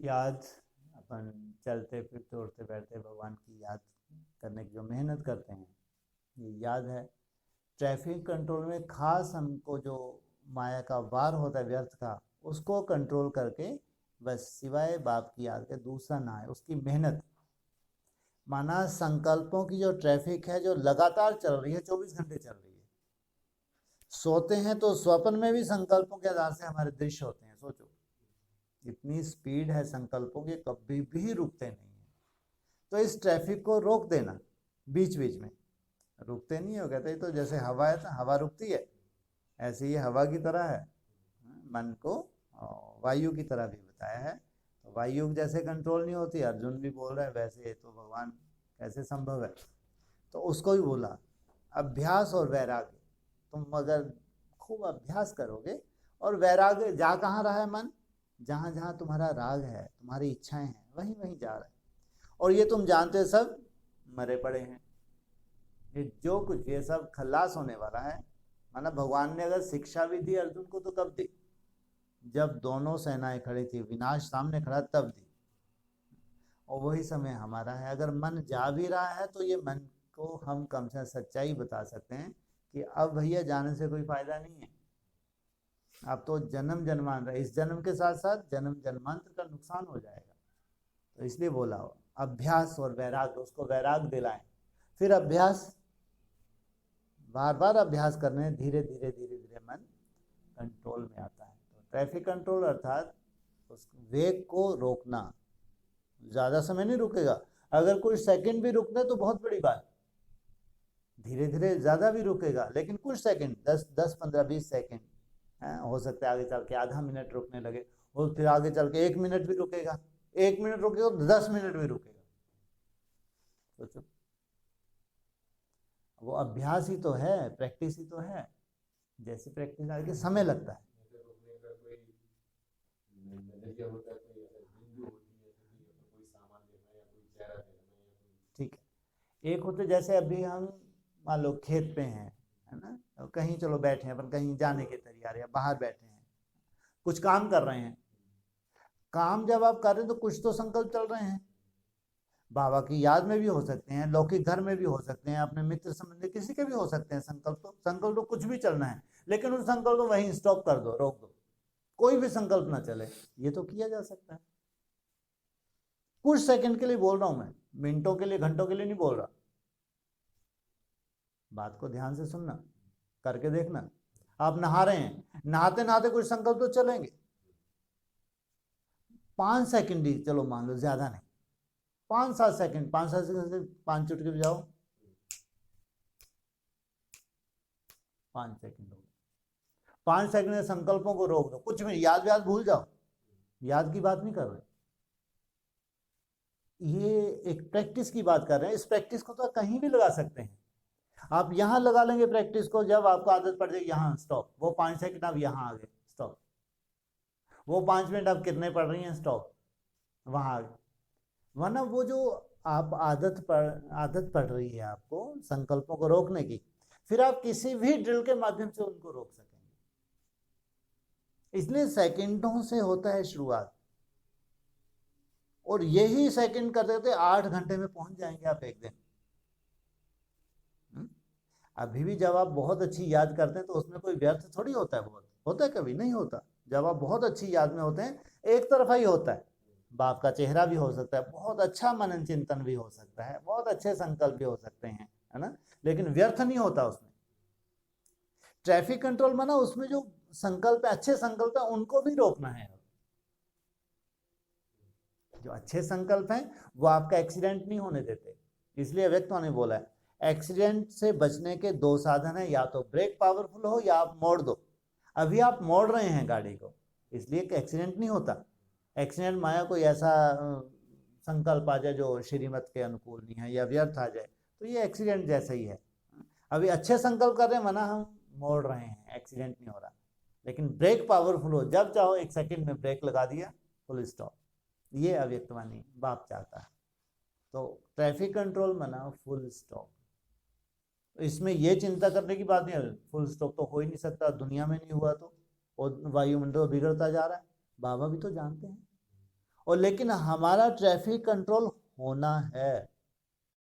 याद, अपन चलते फिरते उठते बैठते भगवान की याद करने की जो मेहनत करते हैं, ये याद है। ट्रैफिक कंट्रोल में खास हमको जो माया का वार होता है व्यर्थ का, उसको कंट्रोल करके बस सिवाय बाप की याद के दूसरा ना है, उसकी मेहनत। माना संकल्पों की जो ट्रैफिक है जो लगातार चल रही है, 24 घंटे चल रही है। सोते हैं तो स्वप्न में भी संकल्पों के आधार से हमारे दृश्य होते हैं। सोचो, इतनी स्पीड है संकल्पों की, कभी भी रुकते नहीं है। तो इस ट्रैफिक को रोक देना, बीच बीच में रुकते नहीं हो, कहते तो जैसे हवा है, तो हवा रुकती है, ऐसे ही हवा की तरह है। मन को वायु की तरह भी बताया है। तो वायु जैसे कंट्रोल नहीं होती, अर्जुन भी बोल रहा है, वैसे तो भगवान कैसे संभव है। तो उसको भी बोला अभ्यास और वैराग्य। तुम अगर खूब अभ्यास करोगे, और वैराग्य जा कहाँ रहा है मन, जहाँ जहाँ तुम्हारा राग है, तुम्हारी इच्छाएं हैं, वहीं वहीं जा रहा है। और ये तुम जानते हो सब मरे पड़े हैं, ये जो कुछ ये सब खल्लास होने वाला है। माना भगवान ने अगर शिक्षा भी दी अर्जुन को तो कब दी, जब दोनों सेनाएं खड़ी थी, विनाश सामने खड़ा तब दी। और वही समय हमारा है। अगर मन जा भी रहा है तो ये मन को हम कम से सच्चाई बता सकते हैं कि अब भैया जाने से कोई फायदा नहीं है। अब तो जन्म जन्मांतर, इस जन्म के साथ साथ जन्म जन्मांतर का नुकसान हो जाएगा। तो इसलिए बोला हो अभ्यास और वैराग, उसको वैराग दिलाएं। फिर अभ्यास, बार बार अभ्यास करने, धीरे धीरे धीरे धीरे मन कंट्रोल में आता है। तो ट्रैफिक कंट्रोल अर्थात उस वेग को रोकना। ज्यादा समय नहीं रुकेगा, अगर कुछ सेकंड भी रुकना तो बहुत बड़ी बात। धीरे धीरे ज्यादा भी रुकेगा, लेकिन कुछ सेकंड, 10 10 15 20 सेकंड हो सकता है आगे चल के आधा मिनट रुकने लगे, और फिर आगे चल के 1 मिनट भी रुकेगा, 1 मिनट रुकेगा तो 10 मिनट भी रुकेगा। सोचो, वो अभ्यास ही तो है, प्रैक्टिस ही तो है। जैसे प्रैक्टिस आगे समय लगता है। ठीक है, एक होते जैसे अभी हम मान लो खेत पे हैं, है ना, और कहीं चलो बैठे हैं, अपन कहीं जाने के तैयार या बाहर बैठे हैं, कुछ काम कर रहे हैं। काम जब आप कर रहे हैं तो कुछ तो संकल्प चल रहे हैं, बाबा की याद में भी हो सकते हैं, लौकिक घर में भी हो सकते हैं, अपने मित्र संबंधी किसी के भी हो सकते हैं संकल्प। तो संकल्प तो कुछ भी चलना है, लेकिन उस संकल्प को वहीं स्टॉप कर दो, रोक दो, कोई भी संकल्प ना चले। ये तो किया जा सकता है। कुछ सेकंड के लिए बोल रहा हूं मैं, मिनटों के लिए, घंटों के लिए नहीं बोल रहा। बात को ध्यान से सुनना, करके देखना। आप नहा रहे हैं, नहाते नहाते कुछ संकल्प तो चलेंगे, 5 सेकंड ही चलो मान लो, ज्यादा नहीं, 5 7 सेकंड, 5 7 सेकंड से 5 चुटकी बजाओ, 5 सेकंड हो गए। 5 सेकंड में संकल्पों को रोक दो, कुछ भी याद व्याद भूल जाओ, याद की बात नहीं कर रहे, ये एक प्रैक्टिस की बात कर रहे हैं। इस प्रैक्टिस को तो कहीं भी लगा सकते हैं। आप यहां लगा लेंगे प्रैक्टिस को, जब आपको आदत पड़ जाएगी यहां स्टॉप, वो 5 सेकंड आप यहां आ गए स्टॉप, वो 5 मिनट अब कितने पड़ रही हैं स्टॉप, वहां आ गए। वरना वो जो आप आदत पड़ रही है आपको संकल्पों को रोकने की, फिर आप किसी भी ड्रिल के माध्यम से उनको रोक सकेंगे। इसलिए सेकंडों से होता है शुरुआत, और यही सेकंड कर देते 8 घंटे में पहुंच जाएंगे आप एक दिन। अभी भी जब आप बहुत अच्छी याद करते हैं तो उसमें कोई व्यर्थ थोड़ी होता है, बहुत होता है, कभी नहीं होता। जब आप बहुत अच्छी याद में होते हैं, एक तरफा ही होता है। बाप का चेहरा भी हो सकता है, बहुत अच्छा मनन चिंतन भी हो सकता है, बहुत अच्छे संकल्प भी हो सकते हैं, है ना, लेकिन व्यर्थ नहीं होता उसमें। ट्रैफिक कंट्रोल माना उसमें जो संकल्प है, अच्छे संकल्प है, उनको भी रोकना है। जो अच्छे संकल्प हैं वो आपका एक्सीडेंट नहीं होने देते। इसलिए व्यक्तों ने बोला है एक्सीडेंट से बचने के 2 साधन है, या तो ब्रेक पावरफुल हो या आप मोड़ दो। अभी आप मोड़ रहे हैं गाड़ी को, इसलिए एक्सीडेंट नहीं होता। एक्सीडेंट माया कोई ऐसा संकल्प आ जाए जो श्रीमत के अनुकूल नहीं है या व्यर्थ आ जाए, तो ये एक्सीडेंट जैसा ही है। अभी अच्छे संकल्प कर रहे हैं, मना हम मोड़ रहे हैं, एक्सीडेंट नहीं हो रहा। लेकिन ब्रेक पावरफुल हो, जब चाहो 1 सेकंड में ब्रेक लगा दिया, फुल स्टॉप। ये अव्यक्तवाणी बाप चाहता है। तो ट्रैफिक कंट्रोल मना फुल स्टॉप। इसमें ये चिंता करने की बात नहीं है, फुल स्टॉप तो हो ही नहीं सकता, दुनिया में नहीं हुआ तो, और वायुमंडल बिगड़ता जा रहा है, बाबा भी तो जानते हैं। और लेकिन हमारा ट्रैफिक कंट्रोल होना है।